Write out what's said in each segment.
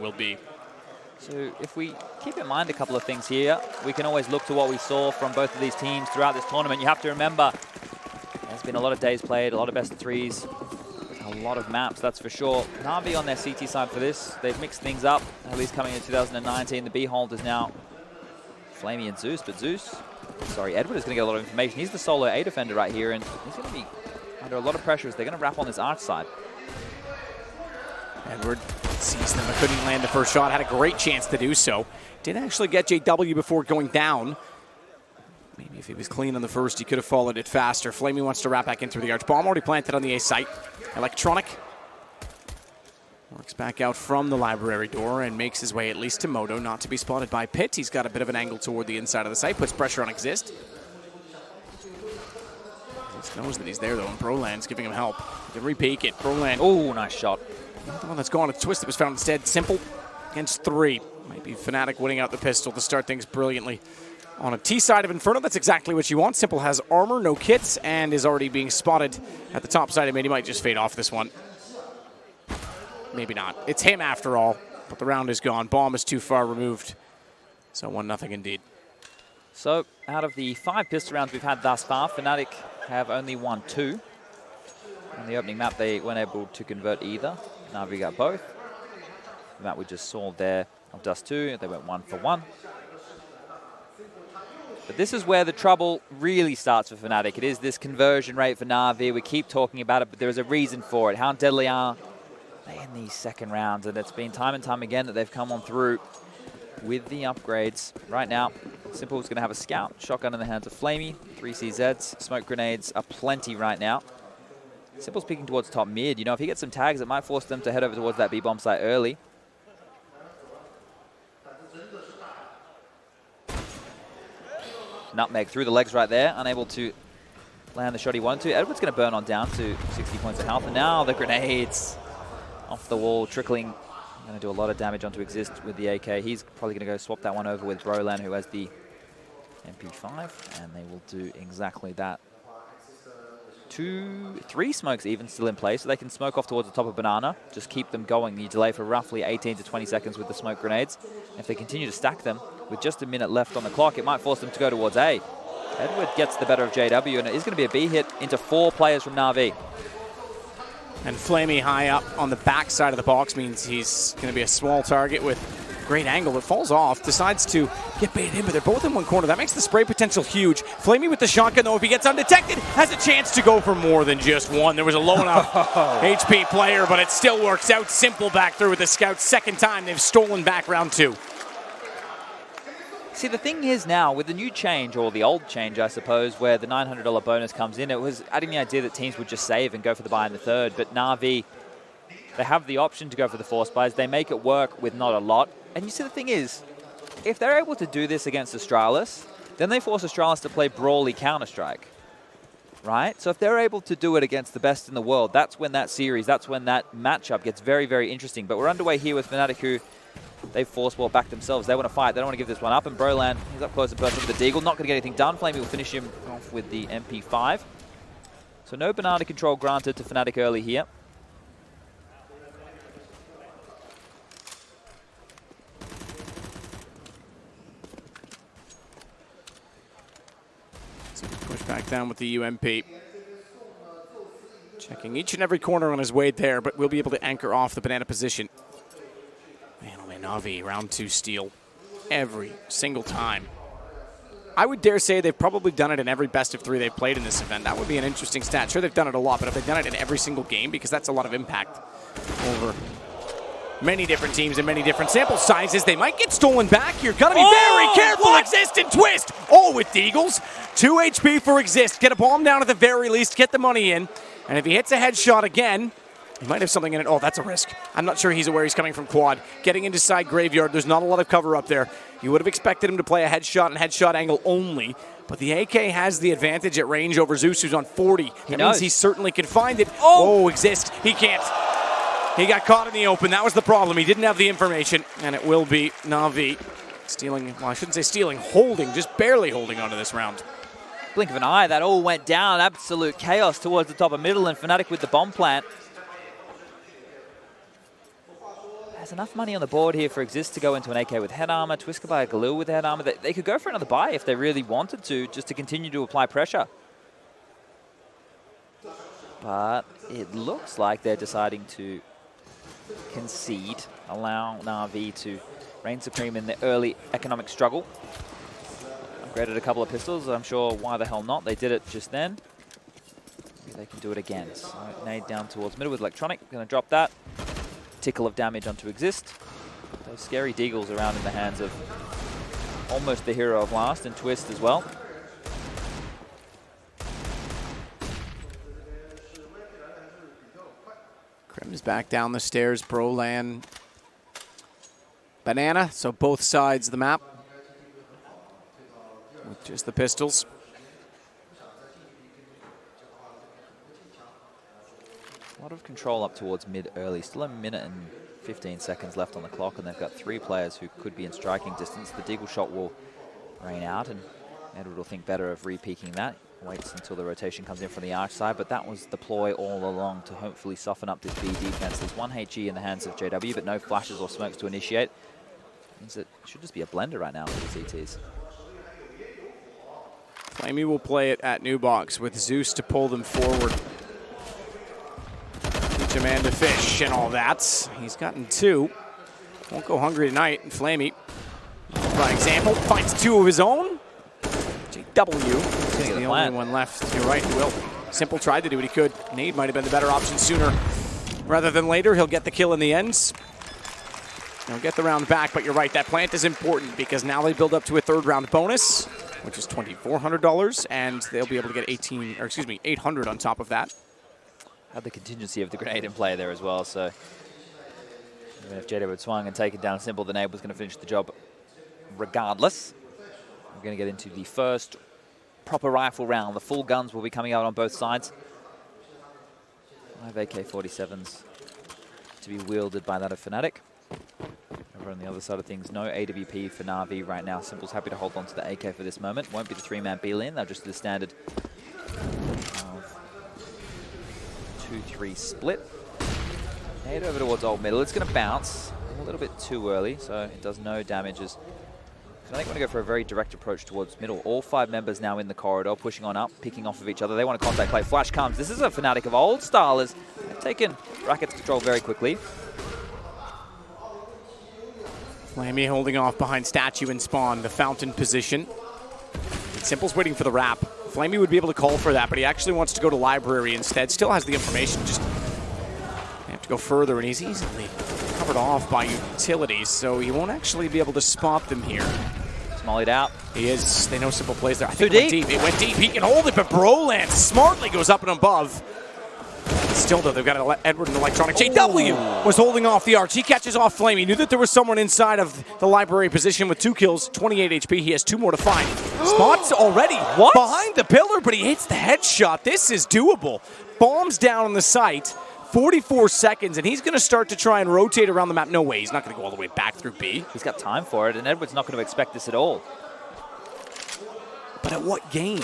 will be. So if we keep in mind a couple of things here, we can always look to what we saw from both of these teams throughout this tournament. You have to remember, there's been a lot of days played, a lot of best of threes, a lot of maps, that's for sure. Navi on their CT side for this, they've mixed things up, at least coming in 2019. The B hold is now Flamey and Zeus, but Edward is going to get a lot of information. He's the solo A defender right here, and he's going to be under a lot of pressure as they're going to wrap on this arch side. Edward sees them, but couldn't land the first shot. Had a great chance to do so. Did actually get JW before going down. Maybe if he was clean on the first, he could have followed it faster. Flamey wants to wrap back in through the arch. Bomb already planted on the A site. Electronic works back out from the library door and makes his way at least to Moto, not to be spotted by Pitt. He's got a bit of an angle toward the inside of the site, puts pressure on Exist. Exist knows that he's there though, and Broland's giving him help. He can re-peek it. Broland. Oh, nice shot. The one that's gone, a twist that was found instead. Simple against 3. Might be Fnatic winning out the pistol to start things brilliantly. On a T side of Inferno, that's exactly what you want. Simple has armor, no kits, and is already being spotted at the top side. He might just fade off this one. Maybe not. It's him after all, but the round is gone. Bomb is too far removed. So 1-0 indeed. So out of the 5 pistol rounds we've had thus far, Fnatic have only won 2. On the opening map, they weren't able to convert either. Navi got both. The map we just saw there of Dust 2, they went 1 for 1. But this is where the trouble really starts for Fnatic. It is this conversion rate for Navi. We keep talking about it, but there is a reason for it. How deadly are they in these second rounds? And it's been time and time again that they've come on through with the upgrades. Right now, Simple's going to have a scout. Shotgun in the hands of Flamey. 3 CZs. Smoke grenades are plenty right now. Simple's peeking towards top mid. You know, if he gets some tags, it might force them to head over towards that B-bomb site early. Nutmeg through the legs right there, unable to land the shot he wanted to. Edward's going to burn on down to 60 points of health, and now the grenades off the wall, trickling. Going to do a lot of damage onto Exist with the AK. He's probably going to go swap that one over with Broland, who has the MP5, and they will do exactly that. 3 smokes even still in place, so they can smoke off towards the top of Banana, just keep them going. You delay for roughly 18 to 20 seconds with the smoke grenades. If they continue to stack them with just a minute left on the clock, it might force them to go towards A. Edward gets the better of JW, and it is going to be a B hit into 4 players from Navi. And Flamey high up on the back side of the box means he's going to be a small target with great angle. It falls off, decides to get baited in, but they're both in one corner. That makes the spray potential huge. Flamey with the shotgun, though, if he gets undetected, has a chance to go for more than just one. There was a low enough HP player, but it still works out. Simple back through with the scout. Second time they've stolen back round 2. See, the thing is now, with the new change, or the old change, I suppose, where the $900 bonus comes in, it was adding the idea that teams would just save and go for the buy in the third, but Navi, they have the option to go for the force buys. They make it work with not a lot. And you see, the thing is, if they're able to do this against Astralis, then they force Astralis to play brawly Counter-Strike, right? So if they're able to do it against the best in the world, that's when that series, that's when that matchup gets very, very interesting. But we're underway here with Fnatic, who they've force ball back themselves. They want to fight. They don't want to give this one up. And Broland, he's up close and personal with the Deagle. Not going to get anything done. Flamey will finish him off with the MP5. So no banana control granted to Fnatic early here. So push back down with the UMP. Checking each and every corner on his way there, but we'll be able to anchor off the banana position. Man, oh man, Navi, round 2 steal every single time. I would dare say they've probably done it in every best of 3 they've played in this event. That would be an interesting stat. Sure, they've done it a lot, but have they done it in every single game? Because that's a lot of impact over many different teams and many different sample sizes. They might get stolen back here. Gotta be very careful. What? Exist and twist. Oh, with Deagles. 2 HP for Exist. Get a bomb down at the very least. Get the money in. And if he hits a headshot again, he might have something in it. Oh, that's a risk. I'm not sure he's aware he's coming from quad. Getting into side graveyard. There's not a lot of cover up there. You would have expected him to play a headshot and headshot angle only. But the AK has the advantage at range over Zeus, who's on 40. That means he certainly can find it. Oh, Exist. He can't. He got caught in the open. That was the problem. He didn't have the information. And it will be Navi stealing. Well, I shouldn't say stealing. Holding. Just barely holding onto this round. Blink of an eye. That all went down. Absolute chaos towards the top of middle. And Fnatic with the bomb plant. There's enough money on the board here for Exist to go into an AK with head armor, Twist could buy a Galil with head armor. They could go for another buy if they really wanted to, just to continue to apply pressure. But it looks like they're deciding to concede, allow Navi to reign supreme in the early economic struggle. Upgraded a couple of pistols. I'm sure why the hell not. They did it just then. Maybe they can do it again. So nade down towards middle with electronic. Going to drop that. Tickle of damage onto Exist. Those scary deagles around in the hands of almost the hero of last, and Twist as well. Krim's back down the stairs. Brolan, Banana. So both sides of the map with just the pistols. A lot of control up towards mid early. Still a minute and 15 seconds left on the clock, and they've got 3 players who could be in striking distance. The deagle shot will rain out, and Edward will think better of re-peeking that. Waits until the rotation comes in from the arch side, but that was the ploy all along to hopefully soften up this B defense. There's 1 HE in the hands of JW, but no flashes or smokes to initiate. Means it should just be a blender right now for the CTs. Flamey will play it at new box with Zeus to pull them forward. Teach a man to fish and all that. He's gotten 2. Won't go hungry tonight. And Flamey, by example, finds 2 of his own. JW is the only one left. You're right, he will. Simple tried to do what he could. Nade might have been the better option sooner rather than later. He'll get the kill in the end. He'll get the round back, but you're right, that plant is important because now they build up to a 3rd round bonus, which is $2,400, and they'll be able to get 800 on top of that. Had the contingency of the grenade in play there as well, so even if JW had swung and taken down Simple, the nade was going to finish the job regardless. We're going to get into the first proper rifle round. The full guns will be coming out on both sides. 5 AK-47s to be wielded by that of Fnatic. Over on the other side of things, no AWP for Navi right now. Simple's happy to hold on to the AK for this moment. Won't be the 3-man B lane. They'll just do the standard 2-3 split. Head over towards old middle. It's going to bounce a little bit too early, so it does no damages. I think we're going to go for a very direct approach towards middle. All 5 members now in the corridor, pushing on up, picking off of each other. They want to contact play. Flash comes. This is a Fnatic of old style as they've taken Racket's control very quickly. Flamey holding off behind Statue and Spawn, the fountain position. Simple's waiting for the wrap. Flamey would be able to call for that, but he actually wants to go to library instead. Still has the information, just they have to go further, and he's easily covered off by utilities, so he won't actually be able to spot them here. Mollied out. He is. They know Simple plays there. I think it went deep. He can hold it, but Brolan smartly goes up and above. Still, though, they've got Edward and Electronic. JW was holding off the arch. He catches off Flame. He knew that there was someone inside of the library position with 2 kills, 28 HP. He has 2 more to find. Spots already behind the pillar, but he hits the headshot. This is doable. Bombs down on the site. 44 seconds, and he's going to start to try and rotate around the map. No way, he's not going to go all the way back through B. He's got time for it, and Edward's not going to expect this at all. But at what game?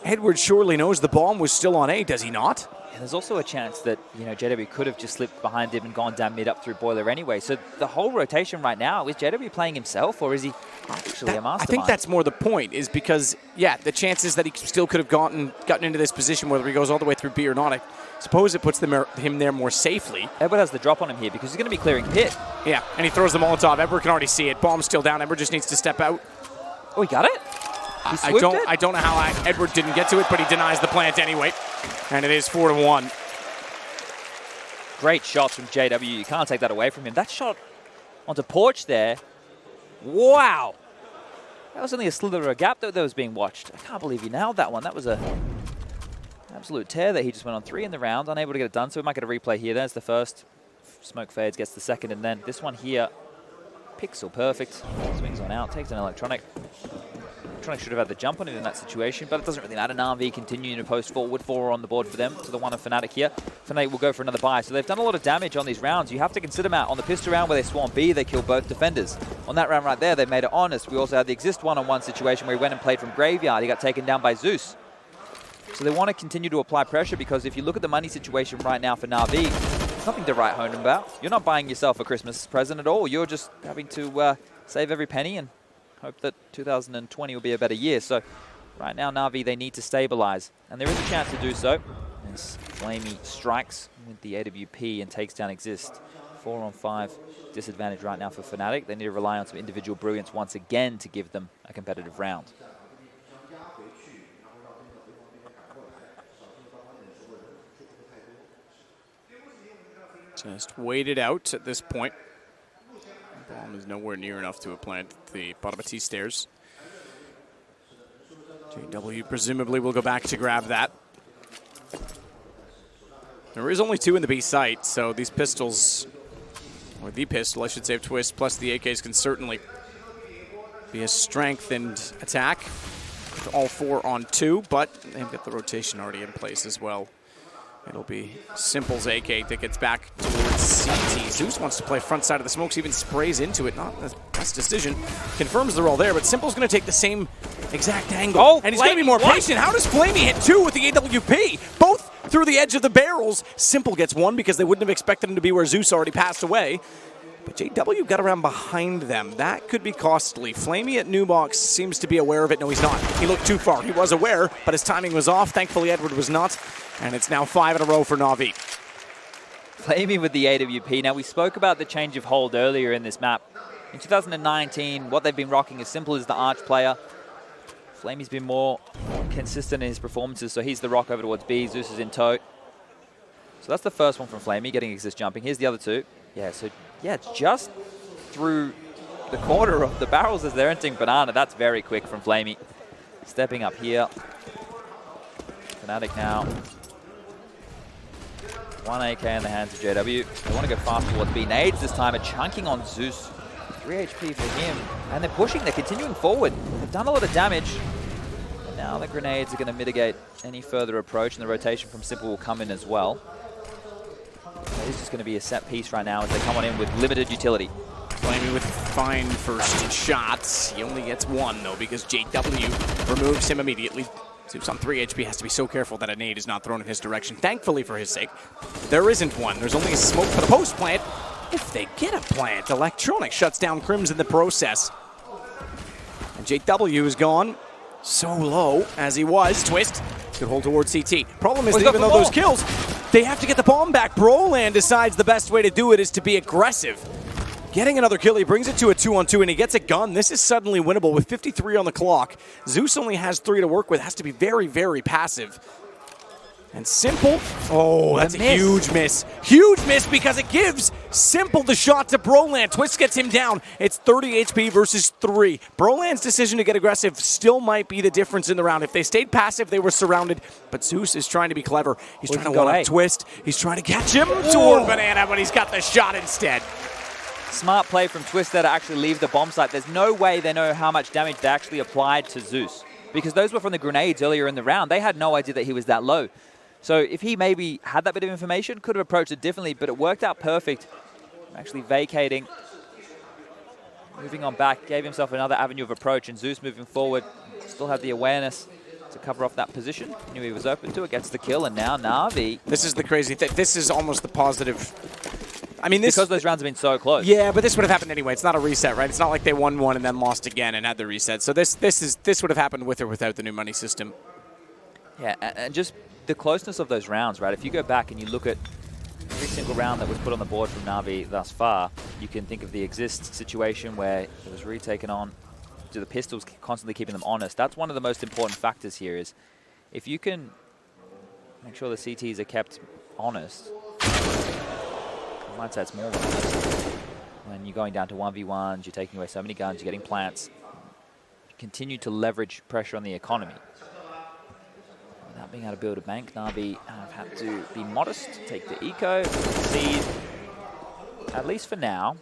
Edward surely knows the bomb was still on A, does he not? And there's also a chance that, you know, JW could have just slipped behind him and gone down mid up through Boiler anyway. So the whole rotation right now, is JW playing himself, or is he actually a mastermind? I think that's more the point, is because, yeah, the chances that he still could have gotten into this position, whether he goes all the way through B or not, I suppose it puts him there more safely. Edward has the drop on him here because he's going to be clearing pit. Yeah, and he throws the Molotov. Edward can already see it. Bomb's still down. Edward just needs to step out. Oh, he got it? I don't know how Edward didn't get to it, but he denies the plant anyway. And it is 4-1. Great shots from JW. You can't take that away from him. That shot onto Porch there. Wow. That was only a slither of a gap that was being watched. I can't believe he nailed that one. That was an absolute tear that he just went on 3 in the round. Unable to get it done, so we might get a replay here. There's the first. Smoke fades, gets the second, and then this one here. Pixel perfect. Swings on out, takes an Electronic. Electronic should have had the jump on him in that situation, but it doesn't really matter. Navi continuing to post forward. 4 on the board for them to the 1 of Fnatic here. Fnatic will go for another buy. So they've done a lot of damage on these rounds. You have to consider, Matt, on the pistol round where they swarm B, they kill both defenders. On that round right there, they made it honest. We also had the Exist one-on-one situation where he went and played from Graveyard. He got taken down by Zeus. So they want to continue to apply pressure because if you look at the money situation right now for Navi, There's nothing to write home about. You're not buying yourself a Christmas present at all. You're just having to save every penny and hope that 2020 will be a better year. So right now, Navi, they need to stabilize. And there is a chance to do so. As Flamey strikes with the AWP and takes down Exist. 4-on-5 disadvantage right now for Fnatic. They need to rely on some individual brilliance once again to give them a competitive round. Just wait it out at this point. Bomb is nowhere near enough to have planted the bottom of T stairs. JW presumably will go back to grab that. There is only 2 in the B site, so these pistols, or the pistol, I should say, of Twist, plus the AKs can certainly be a strengthened attack with all 4 on 2, but they've got the rotation already in place as well. It'll be Simple's AK that gets back towards CT. Zeus wants to play front side of the smokes, even sprays into it. Not the best decision. Confirms they're all there, but Simple's going to take the same exact angle. Oh, and he's going to be more patient. How does Flamey hit 2 with the AWP? Both through the edge of the barrels. Simple gets 1 because they wouldn't have expected him to be where Zeus already passed away. But JW got around behind them. That could be costly. Flamey at Nubox seems to be aware of it. No, he's not. He looked too far. He was aware, but his timing was off. Thankfully, Edward was not. And it's now 5 in a row for Navi. Flamey with the AWP. Now, we spoke about the change of hold earlier in this map. In 2019, what they've been rocking is Simple as the arch player. Flamey's been more consistent in his performances, so he's the rock over towards B. Zeus is in tow. So that's the first one from Flamey, getting Exist jumping. Here's the other 2. Yeah, so yeah, it's just through the corner of the barrels as they're entering Banana. That's very quick from Flamey. Stepping up here. Fnatic now. 1 AK in the hands of JW. They want to go fast towards B. Nades this time, a chunking on Zeus. 3 HP for him. And they're pushing, they're continuing forward. They've done a lot of damage. And now the grenades are going to mitigate any further approach, and the rotation from Simple will come in as well. It is just going to be a set piece right now as they come on in with limited utility. Flamey with fine first shots. He only gets 1, though, because JW removes him immediately. Zeus on 3 HP has to be so careful that a nade is not thrown in his direction. Thankfully for his sake, there isn't one. There's only a smoke for the post plant. If they get a plant, Electronic shuts down Crims in the process. And JW is gone so low as he was. Twist, good hold towards CT. Problem is that even though those kills, they have to get the bomb back. Broland decides the best way to do it is to be aggressive. Getting another kill, he brings it to a 2-on-2, and he gets a gun. This is suddenly winnable with 53 on the clock. Zeus only has 3 to work with, has to be very, very passive. And Simple, oh, that's a huge miss. Huge miss because it gives Simple the shot to Broland. Twist gets him down. It's 30 HP versus 3. Broland's decision to get aggressive still might be the difference in the round. If they stayed passive, they were surrounded. But Zeus is trying to be clever. He's trying to one-up Twist. He's trying to catch him toward Banana, but he's got the shot instead. Smart play from Twist there to actually leave the bomb site. There's no way they know how much damage they actually applied to Zeus, because those were from the grenades earlier in the round. They had no idea that he was that low. So if he maybe had that bit of information, could have approached it differently, but it worked out perfect. Actually vacating, moving on back, gave himself another avenue of approach, and Zeus moving forward still had the awareness to cover off that position. Knew he was open to it, gets the kill, and now Navi. This is the crazy thing. This is almost the positive. I mean, this, because those rounds have been so close. Yeah, but this would have happened anyway. It's not a reset, right? It's not like they won one and then lost again and had the reset. So this would have happened with or without the new money system. Yeah, and just the closeness of those rounds, right? If you go back and you look at every single round that was put on the board from Navi thus far, you can think of the Exist situation where it was retaken on to the pistols, constantly keeping them honest. That's one of the most important factors here is if you can make sure the CTs are kept honest, I might say it's more than honest. When you're going down to 1v1s, you're taking away so many guns, you're getting plants, you continue to leverage pressure on the economy. Without being able to build a bank, Navi have had to be modest, take the eco, concede, at least for now.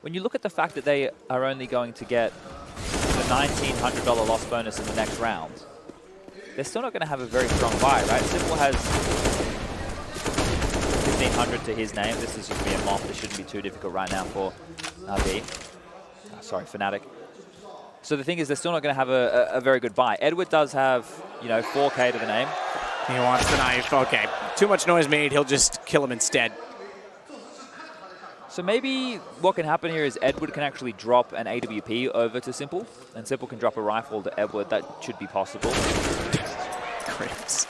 When you look at the fact that they are only going to get the $1,900 loss bonus in the next round, they're still not going to have a very strong buy, right? Simple has 1,500 to his name. This is just going to be a mop. This shouldn't be too difficult right now for Navi. Sorry, Fnatic. So the thing is, they're still not going to have a very good buy. Edward does have, 4K to the name. He wants the knife. Okay. Too much noise made. He'll just kill him instead. So maybe what can happen here is Edward can actually drop an AWP over to Simple, and Simple can drop a rifle to Edward. That should be possible. Crims.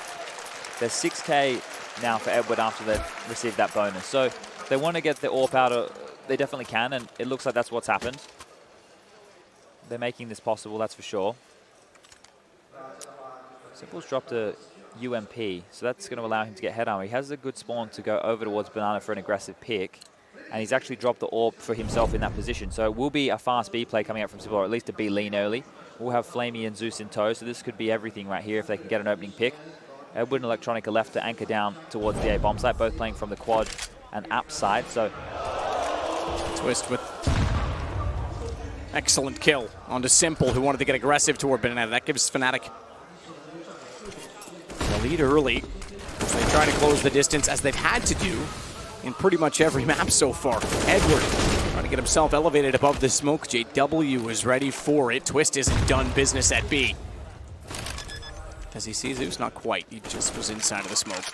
There's 6K now for Edward after they've received that bonus. So they want to get the AWP out. They definitely can, and it looks like that's what's happened. They're making this possible, that's for sure. Simple's dropped a UMP, so that's going to allow him to get head armor. He has a good spawn to go over towards Banana for an aggressive pick, and he's actually dropped the AWP for himself in that position. So it will be a fast B play coming out from Simple, or at least a B lean early. We'll have Flamey and Zeus in tow, so this could be everything right here if they can get an opening pick. Edward and Electronic are left to anchor down towards the A bomb site, both playing from the quad and app side. So Twist with excellent kill onto Simple, who wanted to get aggressive toward Banana. That gives Fnatic the lead early as they try to close the distance, as they've had to do in pretty much every map so far. Edward trying to get himself elevated above the smoke. JW is ready for it. Twist isn't done business at B. Does he see Zeus? Not quite. He just was inside of the smoke.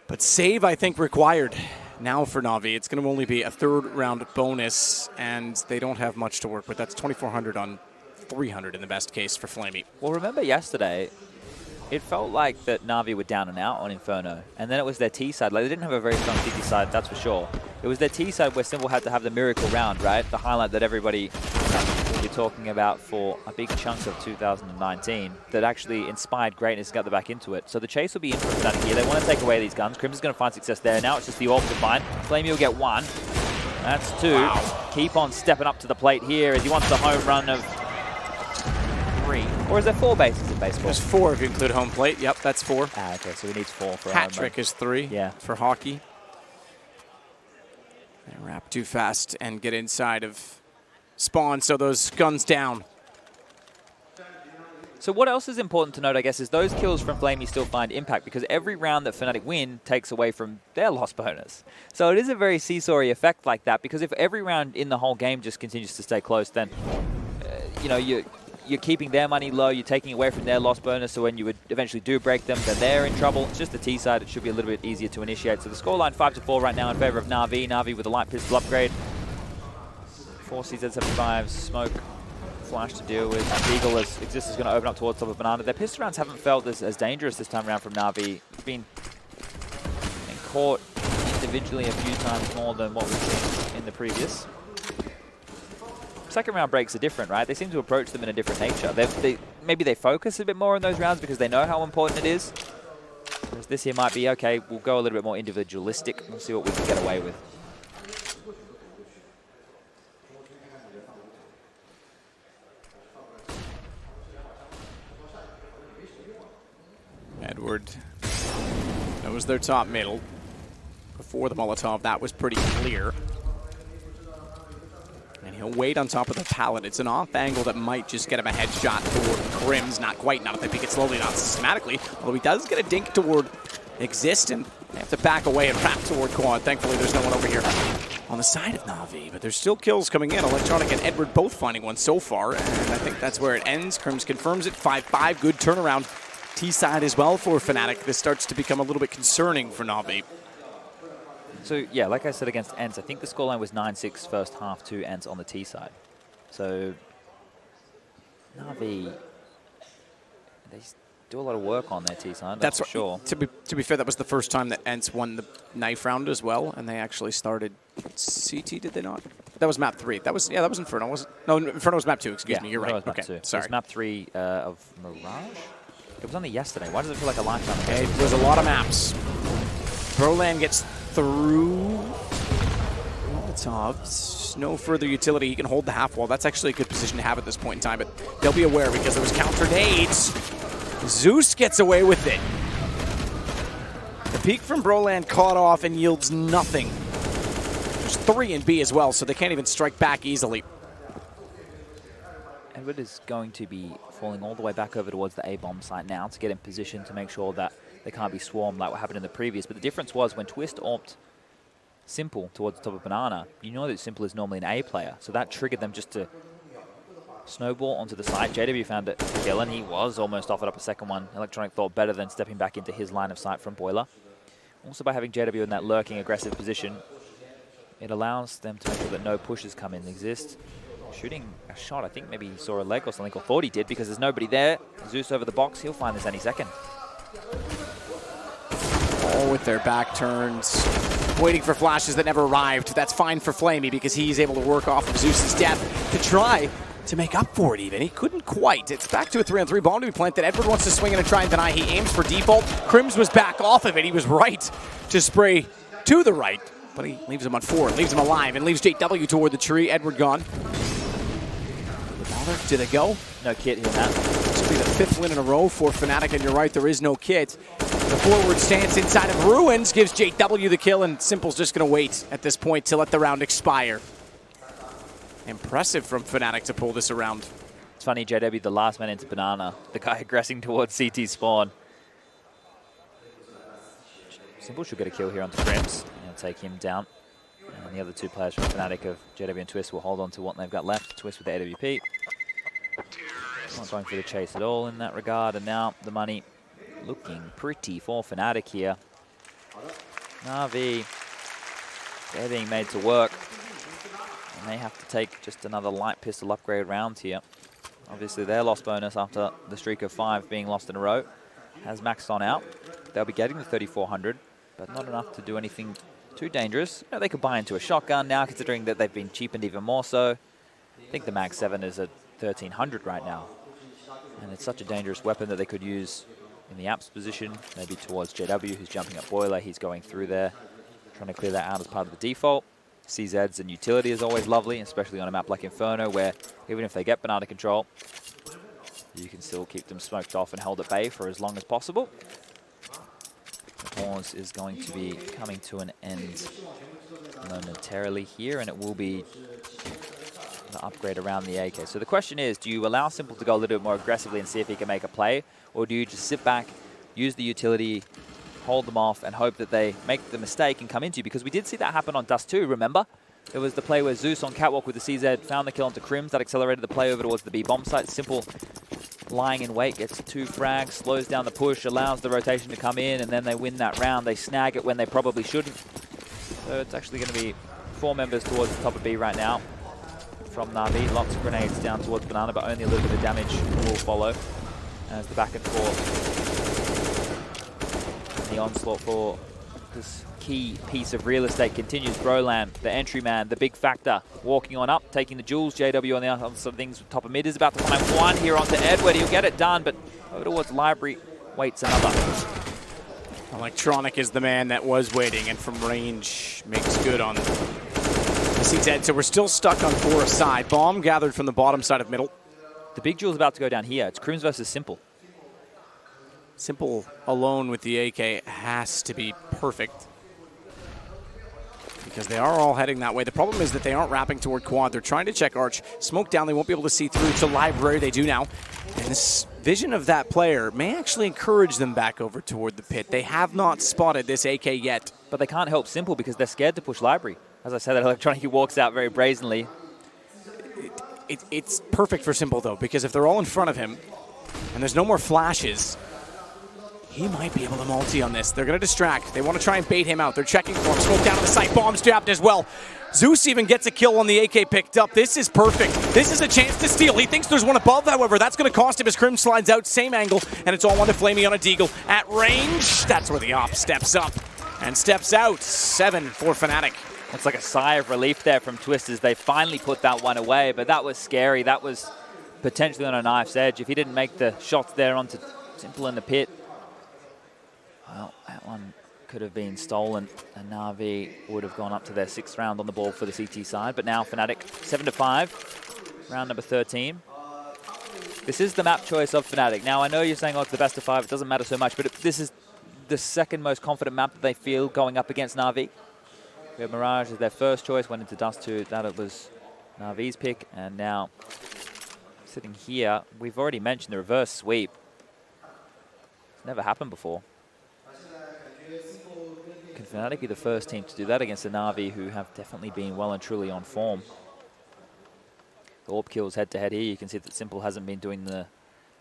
But save, I think, required now for Navi. It's going to only be a third round bonus, and they don't have much to work with. That's 2,400 on 300 in the best case for Flamey. well, remember yesterday, it felt like that Navi were down and out on Inferno, and then it was their T side. Like, they didn't have a very strong CT side, that's for sure. It was their T side where Simple had to have the miracle round, right? The highlight that everybody will be talking about for a big chunk of 2019 that actually inspired greatness and got them back into it. So the chase will be in for Fnatic here. They want to take away these guns. Crims is going to find success there. Now it's just the AWP to find. Flamey will get one. That's two. Wow. Keep on stepping up to the plate here as he wants the home run of 3. Or is there 4 bases in baseball? There's 4 if you include home plate. Yep, that's 4. Ah, okay, so he needs 4 for a Hat home trick run. is 3 Yeah. for hockey. They wrap too fast and get inside of spawn, so those guns down. So what else is important to note, I guess, is those kills from Flamey still find impact, because every round that Fnatic win takes away from their loss bonus. So it is a very seesawy effect like that, because if every round in the whole game just continues to stay close, then you know, you're keeping their money low, you're taking away from their loss bonus, so when you would eventually do break them, then they're in trouble. It's just the T side, it should be a little bit easier to initiate. So the scoreline 5-4 right now in favor of Navi. Navi with a light pistol upgrade. 4 CZ75, smoke, flash to deal with. Beagle as Exist is going to open up towards top of Banana. Their pistol rounds haven't felt as dangerous this time around from Navi. It's been caught individually a few times more than what we've seen in the previous. Second round breaks are different, right? They seem to approach them in a different nature. Maybe they focus a bit more on those rounds because they know how important it is. Whereas this here might be, okay, we'll go a little bit more individualistic. We'll see what we can get away with. Edward knows their top middle. Before the Molotov, that was pretty clear. And he'll wait on top of the pallet. It's an off angle that might just get him a headshot toward Crims. Not quite, not if they pick it slowly, not systematically. Although he does get a dink toward Exist, and they have to back away and wrap toward Quad. Thankfully, there's no one over here on the side of Navi, but there's still kills coming in. Electronic and Edward both finding one so far, and I think that's where it ends. Crims confirms it, 5-5, good turnaround. T-side as well for Fnatic. This starts to become a little bit concerning for Navi. So, yeah, like I said against Ents, I think the scoreline was 9-6 first half to Ents on the T side. So, Navi, they do a lot of work on their T side, that's for sure. To be fair, that was the first time that Ents won the knife round as well, and they actually started CT, did they not? That was map 3. That was Inferno, wasn't it? No, Inferno was map 2, excuse me, you're right. Okay, sorry. So it's map 3 of Mirage? It was only yesterday. Why does it feel like a lifetime ago? It was a lot of maps. Broland gets through Molotovs. No further utility. He can hold the half wall. That's actually a good position to have at this point in time, but they'll be aware because there was counter nades. Zeus gets away with it. The peek from Broland caught off and yields nothing. There's 3 in B as well, so they can't even strike back easily. Edward is going to be falling all the way back over towards the A-bomb site now to get in position to make sure that they can't be swarmed like what happened in the previous. But the difference was when Twist AWP'd Simple towards the top of Banana, you know that Simple is normally an A player, so that triggered them just to snowball onto the side. JW found a kill, and he was almost offered up a second one. Electronic thought better than stepping back into his line of sight from Boiler. Also, by having JW in that lurking, aggressive position, it allows them to make sure that no pushes come in. Exist. Shooting a shot, I think maybe he saw a leg or something, or thought he did, because there's nobody there. Zeus over the box, he'll find this any second. All with their back turns, waiting for flashes that never arrived. That's fine for Flamey because he's able to work off of Zeus's death to try to make up for it even. He couldn't quite. It's back to a 3-on-3 bomb to be planted. Edward wants to swing in and try and deny. He aims for default. Crims was back off of it. He was right to spray to the right, but he leaves him on 4, leaves him alive, and leaves JW toward the tree. Edward gone. Do they go? No kit here, Matt. This will be the 5th win in a row for Fnatic, and you're right, there is no kit. The forward stance inside of Ruins gives JW the kill, and Simple's just going to wait at this point to let the round expire. Impressive from Fnatic to pull this around. It's funny, JW, the last man into Banana, the guy aggressing towards CT spawn. Simple should get a kill here onto Crims and take him down. And the other two players from Fnatic of JW and Twist will hold on to what they've got left. Twist with the AWP. Not going for the chase at all in that regard. And now the money looking pretty for Fnatic here. Navi, they're being made to work. And they have to take just another light pistol upgrade round here. Obviously their loss bonus after the streak of 5 being lost in a row has maxed on out. They'll be getting the 3,400, but not enough to do anything too dangerous. You know, they could buy into a shotgun now, considering that they've been cheapened even more so. I think the Mag 7 is at 1,300 right now. And it's such a dangerous weapon that they could use in the apps position, maybe towards JW, who's jumping up Boiler. He's going through there, trying to clear that out as part of the default. CZ's and utility is always lovely, especially on a map like Inferno, where even if they get banana control, you can still keep them smoked off and held at bay for as long as possible. The pause is going to be coming to an end momentarily here, and it will be the upgrade around the AK. So the question is, do you allow Simple to go a little bit more aggressively and see if he can make a play, or do you just sit back, use the utility, hold them off, and hope that they make the mistake and come into you? Because we did see that happen on Dust 2, remember? It was the play where Zeus on Catwalk with the CZ found the kill onto Crims. That accelerated the play over towards the B-bomb site. Simple lying in wait, gets 2 frags, slows down the push, allows the rotation to come in, and then they win that round. They snag it when they probably shouldn't. So it's actually going to be 4 members towards the top of B right now from Navi. Lots of grenades down towards Banana, but only a little bit of damage will follow as the back and forth. The onslaught for this key piece of real estate continues. Broland, the entry man, the big factor, walking on up, taking the jewels. JW on the other side of things, top of mid is about to find one here onto Edward. He'll get it done, but over towards Library, waits another. Electronic is the man that was waiting, and from range makes good on the CZ. So we're still stuck on 4 aside. Bomb gathered from the bottom side of middle. The big jewel's about to go down here. It's Crims versus Simple. Simple alone with the AK has to be perfect, because they are all heading that way. The problem is that they aren't wrapping toward quad. They're trying to check Arch. Smoke down, they won't be able to see through to Library. They do now. And this vision of that player may actually encourage them back over toward the pit. They have not spotted this AK yet. But they can't help Simple because they're scared to push Library. As I said, that Electronic, he walks out very brazenly. It's perfect for Simple, though, because if they're all in front of him and there's no more flashes, he might be able to multi on this. They're going to distract. They want to try and bait him out. They're checking for him. Smoke down to the site. Bombs jabbed as well. Zeus even gets a kill on the AK picked up. This is perfect. This is a chance to steal. He thinks there's one above, however. That's going to cost him as Crim slides out. Same angle, and it's all on to Flamey on a Deagle. At range, that's where the op steps up and steps out. 7 for Fnatic. It's like a sigh of relief there from Twist as they finally put that one away, but that was scary. That was potentially on a knife's edge. If he didn't make the shots there onto Simple in the pit, well, that one could have been stolen, and Navi would have gone up to their 6th round on the ball for the CT side. But now Fnatic 7-5, round number 13. This is the map choice of Fnatic. Now I know you're saying, oh, it's the best of 5, it doesn't matter so much, but this is the 2nd most confident map that they feel going up against Navi. We have Mirage as their first choice, went into Dust 2, that it was Navi's pick, and now sitting here, we've already mentioned the reverse sweep. It's never happened before. Can Fnatic be the first team to do that against the Navi, who have definitely been well and truly on form? The AWP kills head-to-head here. You can see that Simple hasn't been doing the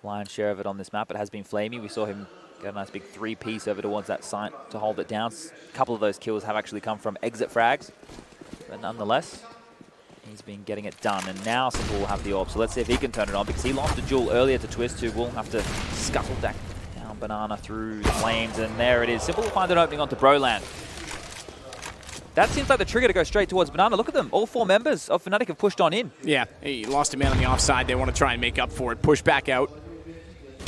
lion's share of it on this map. It has been Flamey. We saw him get a nice big 3-piece over towards that site to hold it down. A couple of those kills have actually come from exit frags. But nonetheless, he's been getting it done. And now Simple will have the AWP. So let's see if he can turn it on, because he lost a duel earlier to Twist, who will have to scuttle down Banana through the flames. And there it is. Simple will find an opening onto Broland. That seems like the trigger to go straight towards Banana. Look at them. All 4 members of Fnatic have pushed on in. Yeah, he lost a man on the offside. They want to try and make up for it. Push back out.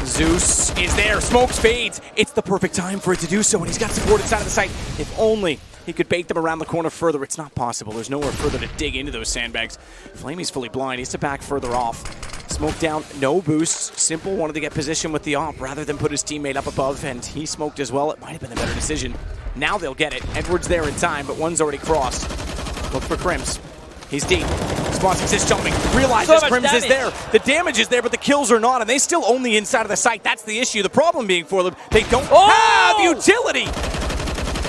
Zeus is there. Smokes fades. It's the perfect time for it to do so, and he's got support inside of the site. If only he could bait them around the corner further. It's not possible. There's nowhere further to dig into those sandbags. Flamey's fully blind. He's to back further off. Smoke down, no boosts. Simple wanted to get position with the AWP rather than put his teammate up above, and he smoked as well. It might have been the better decision. Now they'll get it. Edward's there in time, but one's already crossed. Look for Crims. He's deep. Spots exist jumping. Realizes Crims is there. The damage is there, but the kills are not, and they still own the inside of the site. That's the issue. The problem being for them, they don't have utility.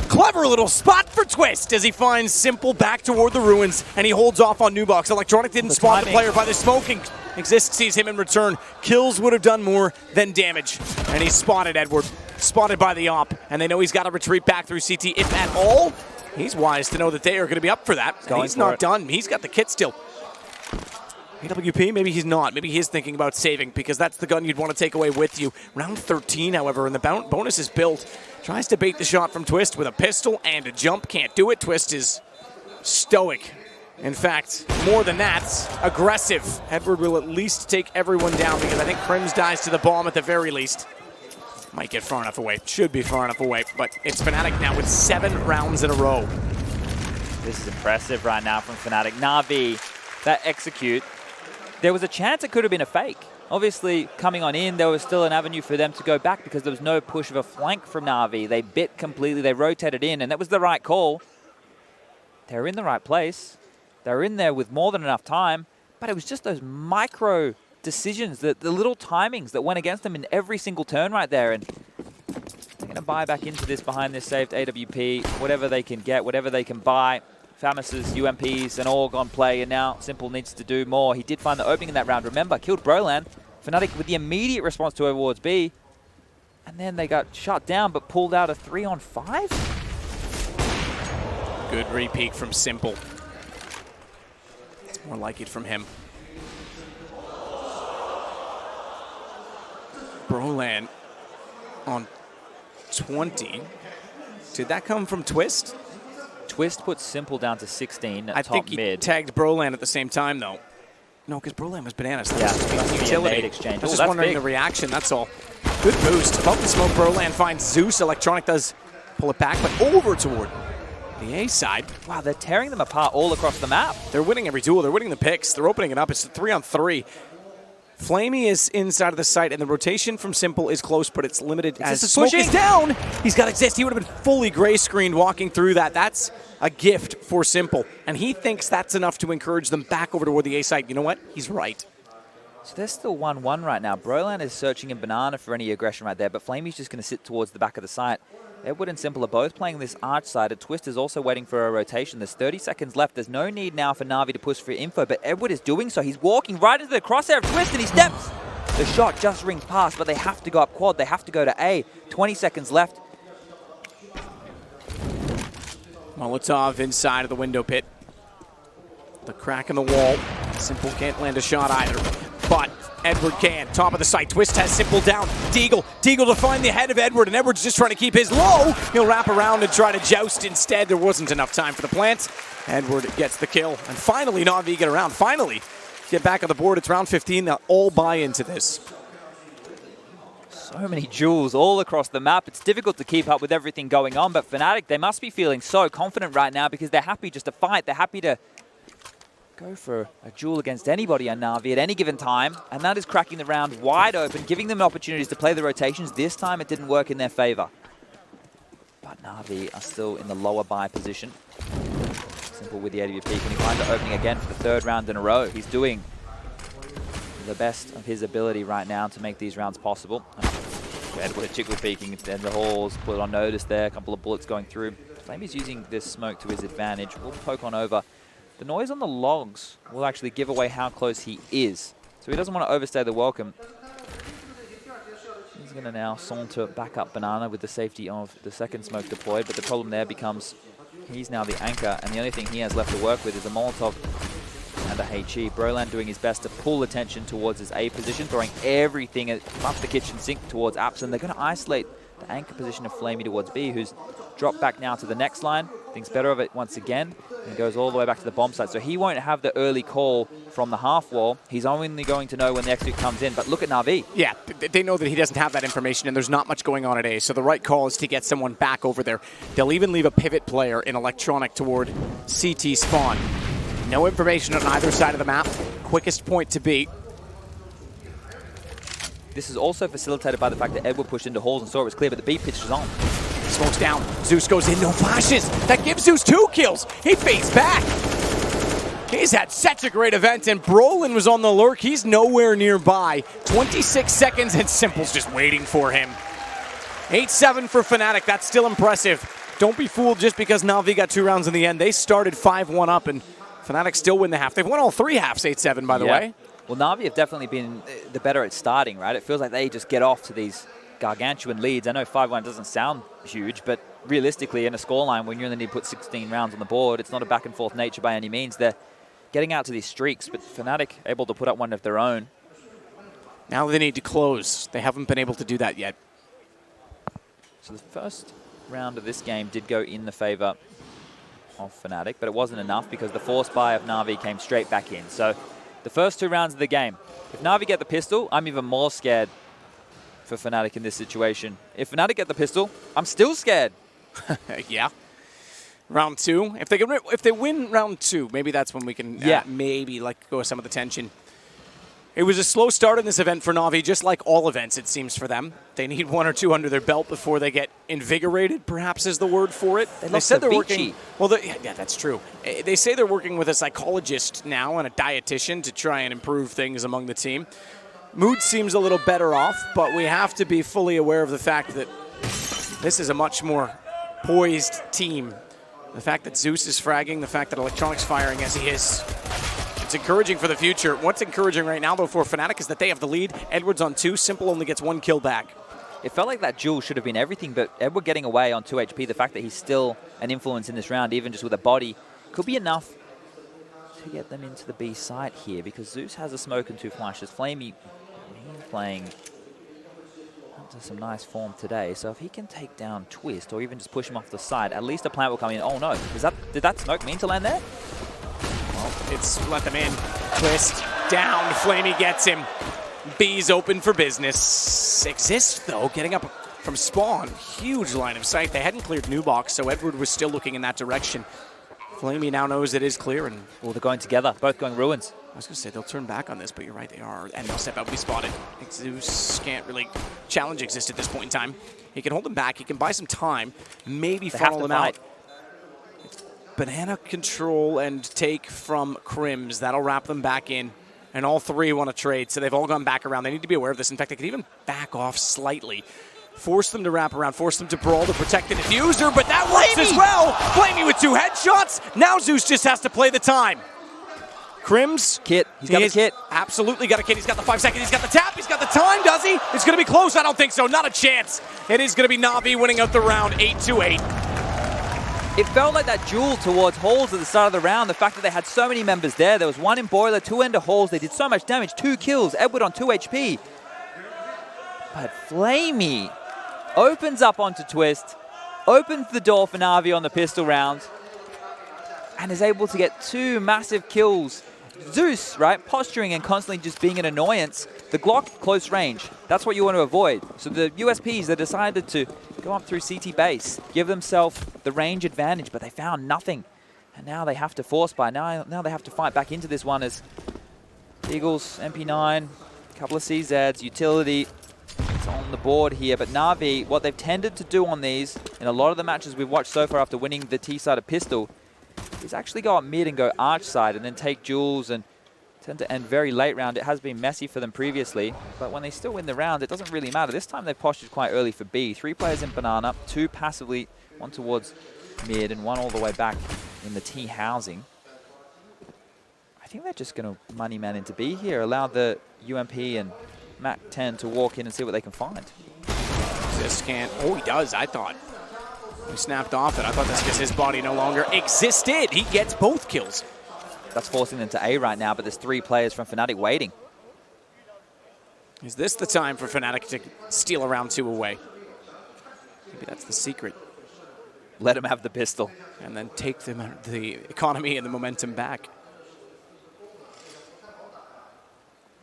Clever little spot for Twist as he finds Simple back toward the ruins, and he holds off on Nubox. Electronic didn't spot the player by the smoking. Exist sees him in return. Kills would have done more than damage, and he spotted Edward. Spotted by the AWP, and they know he's got to retreat back through CT, if at all. He's wise to know that they are going to be up for that. He's not done. He's got the kit still. AWP, maybe he's not. Maybe he is thinking about saving, because that's the gun you'd want to take away with you. Round 13, however, and the bonus is built. Tries to bait the shot from Twist with a pistol and a jump. Can't do it. Twist is stoic. In fact, more than that, aggressive. Edward will at least take everyone down, because I think Crims dies to the bomb at the very least. Might get far enough away. Should be far enough away, but it's Fnatic now with 7 rounds in a row. This is impressive right now from Fnatic. Navi, that execute. There was a chance it could have been a fake. Obviously, coming on in, there was still an avenue for them to go back, because there was no push of a flank from Navi. They bit completely. They rotated in, and that was the right call. They were in the right place. They were in there with more than enough time, but it was just those micro decisions, the little timings that went against them in every single turn right there. And they're going to buy back into this behind this saved AWP, whatever they can get, whatever they can buy. Famus's UMPs and all gone play, and now Simple needs to do more. He did find the opening in that round. Remember, killed Broland. Fnatic with the immediate response to towards B, and then they got shut down but pulled out a 3-on-5. Good re-peek from Simple. It's more like it from him. Broland on 20. Did that come from Twist? Twist puts Simple down to 16 at top mid. I think he tagged Broland at the same time, though. No, because Broland was bananas. Yeah, utility. Exchange. I was just wondering the reaction, that's all. Good boost. Above the smoke, Broland finds Zeus. Electronic does pull it back, but over toward the A side. Wow, they're tearing them apart all across the map. They're winning every duel. They're winning the picks. They're opening it up. It's a 3-on-3. Flamey is inside of the site, and the rotation from Simple is close, but it's limited as smoke is down. He's got Exist. He would have been fully gray screened walking through that. That's a gift for Simple, and he thinks that's enough to encourage them back over toward the A site. You know what? He's right. So they're still 1-1 right now. Broland is searching in Banana for any aggression right there, but Flamey's just going to sit towards the back of the site. Edward and Simple are both playing this arch side. Twist is also waiting for a rotation. There's 30 seconds left. There's no need now for Navi to push for info, but Edward is doing so. He's walking right into the crosshair of Twist, and he steps. The shot just rings past, but they have to go up quad. They have to go to A. 20 seconds left. Molotov inside of the window pit. The crack in the wall. Simple can't land a shot either, but Edward can. Top of the site. Twist has Simple down. Deagle to find the head of Edward, and Edward's just trying to keep his low. He'll wrap around and try to joust instead. There wasn't enough time for the plant. Edward gets the kill, and finally Navi get around. Finally get back on the board. It's round 15. They'll all buy into this. So many jewels all across the map. It's difficult to keep up with everything going on, but Fnatic, they must be feeling so confident right now, because they're happy just to fight. They're happy to go for a duel against anybody on Navi at any given time, and that is cracking the round wide open, giving them opportunities to play the rotations. This time it didn't work in their favor. But Navi are still in the lower buy position. Simple with the AWP. Can he find the opening again for the 3rd round in a row? He's doing the best of his ability right now to make these rounds possible. Edward chickle peeking, and the Halls put on notice there. A couple of bullets going through. Flamey's using this smoke to his advantage. We'll poke on over The noise on the logs will actually give away how close he is. So he doesn't want to overstay the welcome. He's going to now saunter back up Banana with the safety of the second smoke deployed, but the problem there becomes he's now the anchor, and the only thing he has left to work with is a Molotov and a HE. Brolan doing his best to pull attention towards his A position, throwing everything up the kitchen sink towards Apps, and they're going to isolate the anchor position of Flamey towards B, who's dropped back now to the next line, thinks better of it once again, and goes all the way back to the bomb site. So he won't have the early call from the half wall. He's only going to know when the exit comes in. But look at Navi. Yeah, they know that he doesn't have that information, and there's not much going on at A. So the right call is to get someone back over there. They'll even leave a pivot player in electronic toward CT spawn. No information on either side of the map. Quickest point to beat. This is also facilitated by the fact that Edward pushed into halls and saw it was clear, but the B pitch is on. Smokes down. Zeus goes in. No flashes. That gives Zeus 2 kills. He fades back. He's had such a great event, and Brolin was on the lurk. He's nowhere nearby. 26 seconds, and Simple's just waiting for him. 8-7 for Fnatic. That's still impressive. Don't be fooled just because Navi got 2 rounds in the end. They started 5-1 up, and Fnatic still win the half. They've won all 3 halves, 8-7, by the way. Well, Navi have definitely been the better at starting, right? It feels like they just get off to these gargantuan leads. I know 5-1 doesn't sound huge, but realistically, in a scoreline, when you're in the need to put 16 rounds on the board, it's not a back-and-forth nature by any means. They're getting out to these streaks, but Fnatic able to put up one of their own. Now they need to close. They haven't been able to do that yet. So the first round of this game did go in the favor of Fnatic, but it wasn't enough because the force buy of Navi came straight back in. So the first 2 rounds of the game, if Navi get the pistol, I'm even more scared for Fnatic in this situation. If Fnatic get the pistol, I'm still scared. Yeah. Round 2. If they win round 2, maybe that's when we can maybe let go of some of the tension. It was a slow start in this event for Navi, just like all events, it seems, for them. They need 1 or 2 under their belt before they get invigorated, perhaps is the word for it. They said they're working. Well, yeah, that's true. They say they're working with a psychologist now and a dietitian to try and improve things among the team. Mood seems a little better off, but we have to be fully aware of the fact that this is a much more poised team. The fact that Zeus is fragging, the fact that Electronic's firing as he is. It's encouraging for the future. What's encouraging right now, though, for Fnatic is that they have the lead. Edward's on 2. Simple only gets 1 kill back. It felt like that duel should have been everything, but Edward getting away on 2 HP, the fact that he's still an influence in this round, even just with a body, could be enough to get them into the B site here, because Zeus has a smoke and 2 flashes. Flamey, he's playing into some nice form today, so if he can take down Twist or even just push him off the side, at least a plant will come in. Oh no, did that smoke mean to land there? Well, it's let them in. Twist down. Flamey gets him. B's open for business. Exist, though, getting up from spawn. Huge line of sight. They hadn't cleared new box, so Edward was still looking in that direction. Flamey now knows it is clear, and they're going together, both going ruins. I was going to say, they'll turn back on this, but you're right, they are. And they'll step out and be spotted. Zeus can't really challenge Exist at this point in time. He can hold them back. He can buy some time. Maybe follow them out. Banana control and take from Crims. That'll wrap them back in. And all 3 want to trade, so they've all gone back around. They need to be aware of this. In fact, they could even back off slightly. Force them to wrap around. Force them to brawl to protect the diffuser, but that works as well! Flamey with 2 headshots. Now Zeus just has to play the time. Crims. Kit. He's got a kit. Absolutely got a kit. He's got the 5 seconds. He's got the tap. He's got the time, does he? It's going to be close. I don't think so. Not a chance. It is going to be Navi winning out the round 8-8. It felt like that duel towards halls at the start of the round. The fact that they had so many members there. There was 1 in boiler, 2 into halls. They did so much damage. 2 kills. Edward on 2 HP. But Flamey opens up onto Twist. Opens the door for Navi on the pistol round. And is able to get 2 massive kills. Zeus, right, posturing and constantly just being an annoyance. The Glock, close range. That's what you want to avoid. So the USPs, they decided to go up through CT base, give themselves the range advantage, but they found nothing. And now they have to force buy. Now they have to fight back into this one as Eagles, MP9, a couple of CZs, utility. It's on the board here, but Navi, what they've tended to do on these, in a lot of the matches we've watched so far after winning the T-side of pistol, is actually go up mid and go arch side and then take duels and tend to end very late round. It has been messy for them previously, but when they still win the round, it doesn't really matter. This time they've postured quite early for B. 3 players in Banana, 2 passively, 1 towards mid and 1 all the way back in the T housing. I think they're just going to money man into B here, allow the UMP and Mac 10 to walk in and see what they can find. This can't. Oh, he does, I thought. He snapped off it. I thought that's because his body no longer existed. He gets both kills. That's forcing them to A right now, but there's 3 players from Fnatic waiting. Is this the time for Fnatic to steal a round 2 away? Maybe that's the secret. Let him have the pistol. And then take the economy and the momentum back.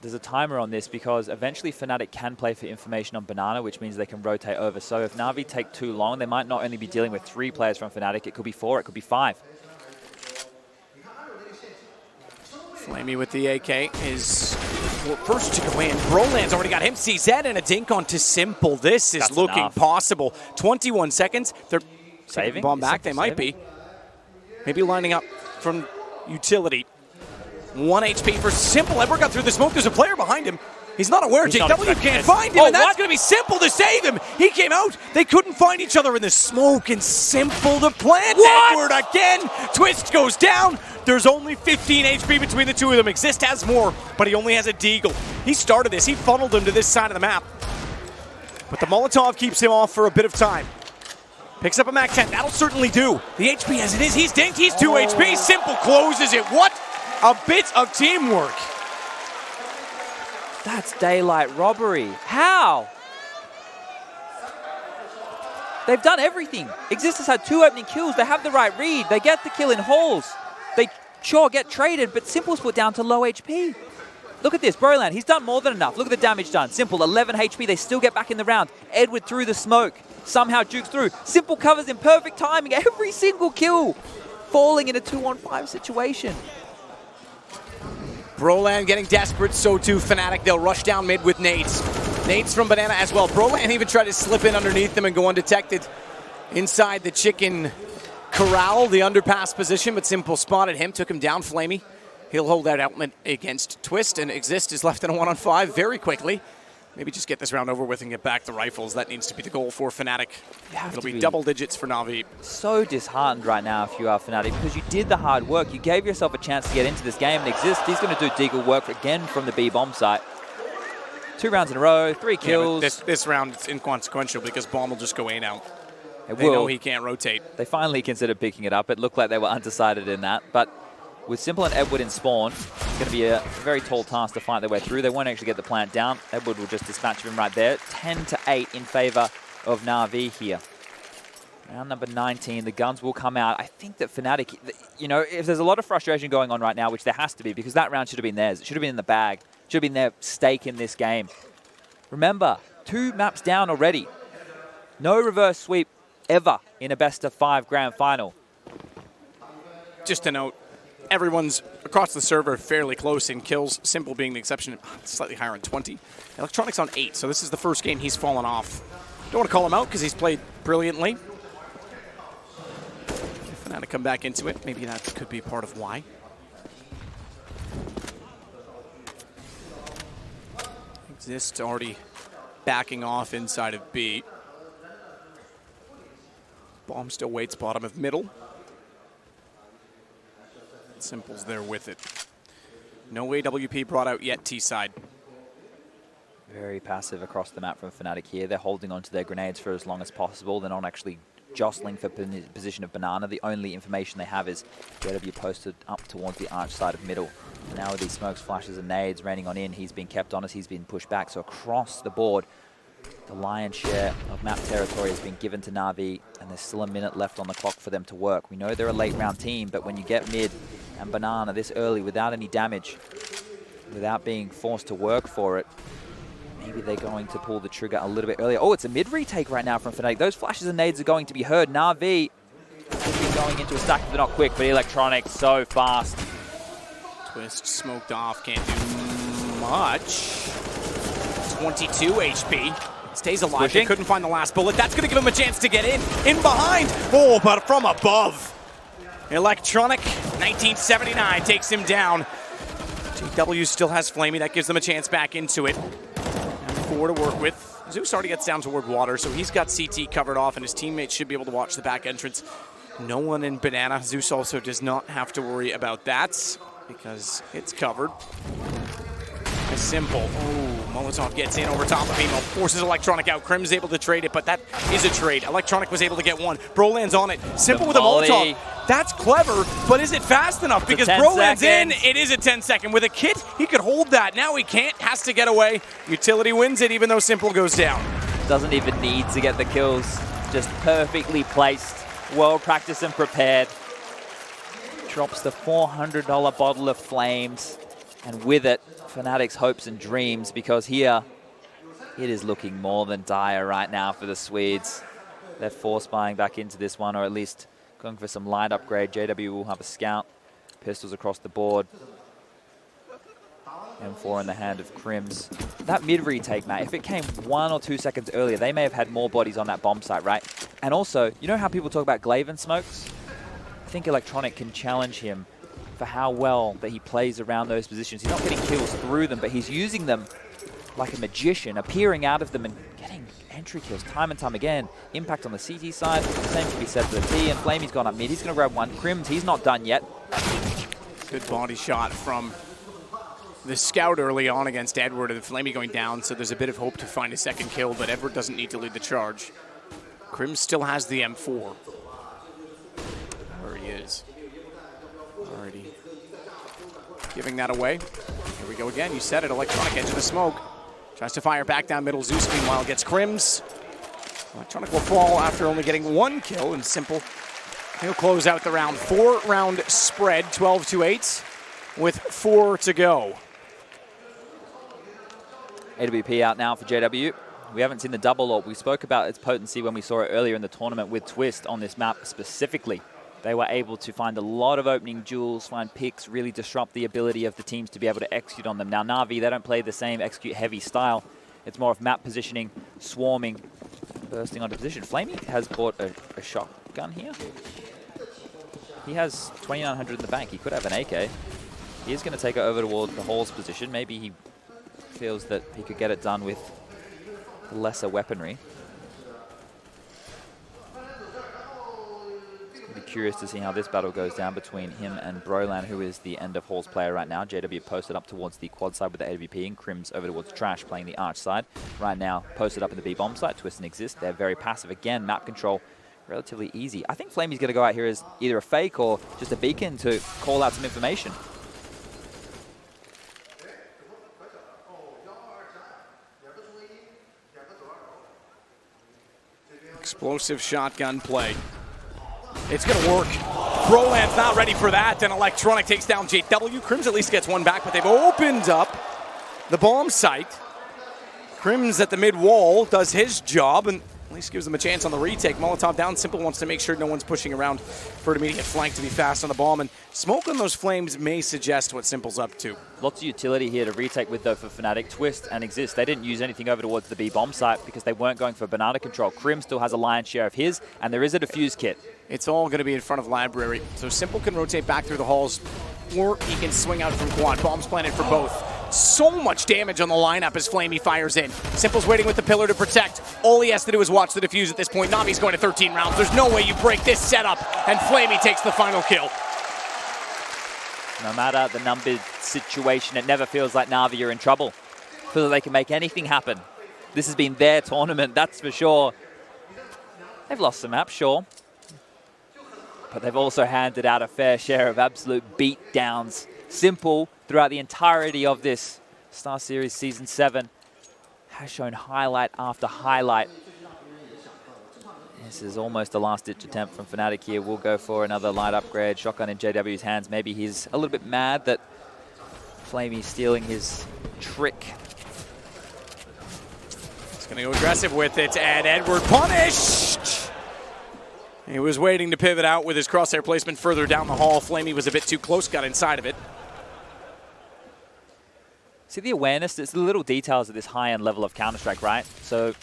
There's a timer on this because eventually Fnatic can play for information on Banana, which means they can rotate over. So if Navi take too long, they might not only be dealing with 3 players from Fnatic, it could be 4, it could be 5. Flamey with the AK is first to go in. Broland's already got him. CZ and a dink onto Simple. This is That's looking enough. possible. 21 seconds. They're Saving? bomb back. Is They Simple might saving? be. Maybe lining up from utility. 1 HP for Simple. Edward got through the smoke. There's a player behind him. He's not aware. He's not JW expecting can't this. find him, Oh, and that's what? going to be Simple to save him. He came out. They couldn't find each other in the smoke, and Simple to plant. What? Edward again. Twist goes down. There's only 15 HP between the two of them. Exist has more, but he only has a deagle. He started this. He funneled him to this side of the map. But the Molotov keeps him off for a bit of time. Picks up a Mac 10. That'll certainly do. The HP as it is. He's dinked. He's 2 HP. Simple closes it. What a bit of teamwork. That's daylight robbery. How? They've done everything. Exist has had 2 opening kills. They have the right read. They get the kill in holes. They sure get traded, but Simple's put down to low HP. Look at this, Broland, he's done more than enough. Look at the damage done. Simple, 11 HP, they still get back in the round. Edward through the smoke, somehow jukes through. Simple covers in perfect timing, every single kill. Falling in a 2-on-5 situation. Broland getting desperate, so too Fnatic. They'll rush down mid with nades. Nades from Banana as well. Broland even tried to slip in underneath them and go undetected inside the chicken corral, the underpass position, but Simple spotted him, took him down. Flamey, he'll hold that element against Twist, and Exist is left in a 1-on-5 very quickly. Maybe just get this round over with and get back the rifles. That needs to be the goal for Fnatic. It'll be double digits for Navi. So disheartened right now if you are Fnatic because you did the hard work. You gave yourself a chance to get into this game and Exist. He's going to do deagle work again from the B bomb site. 2 rounds in a row, 3 kills. Yeah, this round is inconsequential because bomb will just go A now. They know he can't rotate. They finally considered picking it up. It looked like they were undecided in that. But with Simple and Edward in spawn, it's going to be a very tall task to fight their way through. They won't actually get the plant down. Edward will just dispatch him right there. 10-8 in favor of Navi here. Round number 19, the guns will come out. I think that Fnatic, you know, if there's a lot of frustration going on right now, which there has to be, because that round should have been theirs. It should have been in the bag. It should have been their stake in this game. Remember, 2 maps down already. No reverse sweep ever in a best-of-5 grand final. Just a note, everyone's across the server fairly close in kills, Simple being the exception, slightly higher on 20. Electronics on 8, so this is the first game he's fallen off. Don't want to call him out because he's played brilliantly. If Fnatic come back into it, maybe that could be part of why. Exist already backing off inside of B. Bomb still waits bottom of middle. Simple's there with it. No AWP brought out yet T-side. Very passive across the map from Fnatic here. They're holding onto their grenades for as long as possible. They're not actually jostling for position of Banana. The only information they have is JW posted up towards the arch side of middle. And now with these smokes, flashes, and nades raining on in, he's been kept honest, he's been pushed back. So across the board, the lion's share of map territory has been given to Navi, and there's still a minute left on the clock for them to work. We know they're a late round team, but when you get mid and Banana this early without any damage, without being forced to work for it, maybe they're going to pull the trigger a little bit earlier. Oh, it's a mid retake right now from Fnatic. Those flashes and nades are going to be heard. Navi could be going into a stack if they're not quick, but Electronic so fast. Twist smoked off, can't do much. 22 HP. Stays alive. Pushing. They couldn't find the last bullet. That's going to give him a chance to get in. In behind. Oh, but from above. Electronic, 1979 takes him down. JW still has Flamey. That gives them a chance back into it. And 4 to work with. Zeus already gets down toward water, so he's got CT covered off, and his teammates should be able to watch the back entrance. No one in Banana. Zeus also does not have to worry about that. because it's covered. Simple. Oh, Molotov gets in over top of Emo, forces Electronic out. Crim's able to trade it, but that is a trade. Electronic was able to get one. Bro lands on it. Simple with a Molotov. That's clever, but is it fast enough? Because Bro lands in, it is a 10-second. With a kit, he could hold that. Now he can't, has to get away. Utility wins it, even though Simple goes down. Doesn't even need to get the kills. Just perfectly placed, well practiced and prepared. Drops the $400 bottle of flames, and with it, Fnatic's hopes and dreams, because here it is looking more than dire right now for the Swedes. They're force buying back into this one, or at least going for some light upgrade. JW will have a scout, pistols across the board. M4 in the hand of Crims. That mid retake, Matt, if it came 1 or 2 seconds earlier, they may have had more bodies on that bomb site, right? And also, you know how people talk about Glaven smokes? I think Electronic can challenge him for how well that he plays around those positions. He's not getting kills through them, but he's using them like a magician, appearing out of them and getting entry kills time and time again. Impact on the CT side, same can be said for the T, and Flamey's gone up mid. He's going to grab one. Crims, he's not done yet. Good body shot from the scout early on against Edward, and Flamey going down, so there's a bit of hope to find a second kill, but Edward doesn't need to lead the charge. Crims still has the M4. There he is. Already giving that away. Here we go again. You said it. Electronic edge of the smoke. Tries to fire back down middle. Zeus meanwhile gets Crims. Electronic will fall after only getting one kill, and Simple, he'll close out the round. 4-round spread, 12-8, with 4 to go. AWP out now for JW. We haven't seen the double orb. We spoke about its potency when we saw it earlier in the tournament with Twist on this map specifically. They were able to find a lot of opening jewels, find picks, really disrupt the ability of the teams to be able to execute on them. Now, Navi, they don't play the same execute-heavy style. It's more of map positioning, swarming, bursting onto position. Flamey has bought a shotgun here. He has 2,900 in the bank. He could have an AK. He is going to take it over toward the Hall's position. Maybe he feels that he could get it done with lesser weaponry. Curious to see how this battle goes down between him and Brolan, who is the end of Hall's player right now. JW posted up towards the quad side with the AWP, and Crims over towards Trash playing the arch side. Right now, posted up in the B-bomb side. Twist and Exist. They're very passive. Again, map control relatively easy. I think Flamey's going to go out here as either a fake or just a beacon to call out some information. Explosive shotgun play. It's going to work. Broland's not ready for that, and Electronic takes down JW. Crims at least gets one back, but they've opened up the bomb site. Crims at the mid wall does his job, and at least gives them a chance on the retake. Molotov down. Simple wants to make sure no one's pushing around for an immediate flank to be fast on the bomb, and smoke on those flames may suggest what Simple's up to. Lots of utility here to retake with, though, for Fnatic. Twist and Exist. They didn't use anything over towards the B-bomb site because they weren't going for banana control. Crim still has a lion's share of his, and there is a defuse kit. It's all going to be in front of Library, so Simple can rotate back through the halls, or he can swing out from quad. Bombs planted for both. So much damage on the lineup as Flamey fires in. Simple's waiting with the pillar to protect. All he has to do is watch the defuse at this point. Navi's going to 13 rounds. There's no way you break this setup, and Flamey takes the final kill. No matter the numbered situation, it never feels like Navi are in trouble. Feels like they can make anything happen. This has been their tournament, that's for sure. They've lost some maps, sure. But they've also handed out a fair share of absolute beatdowns. Simple, throughout the entirety of this StarSeries Season 7, has shown highlight after highlight. This is almost a last-ditch attempt from Fnatic here. We'll go for another light upgrade. Shotgun in JW's hands. Maybe he's a little bit mad that Flamey's stealing his trick. He's going to go aggressive with it, and Edward punished! He was waiting to pivot out with his crosshair placement further down the hall. Flamey was a bit too close, got inside of it. See the awareness? It's the little details of this high-end level of Counter-Strike, right? So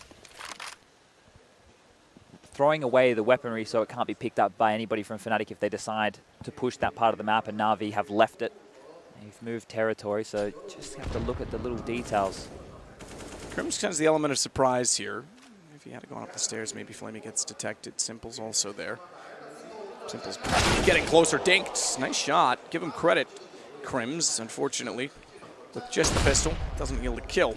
throwing away the weaponry so it can't be picked up by anybody from Fnatic if they decide to push that part of the map, and Navi have left it. They've moved territory, so just have to look at the little details. Crims has the element of surprise here. If he had gone up the stairs, maybe Flamey gets detected. Simple's also there. Simple's getting closer. Dinked. Nice shot. Give him credit. Crims, unfortunately, with just the pistol, doesn't yield a kill.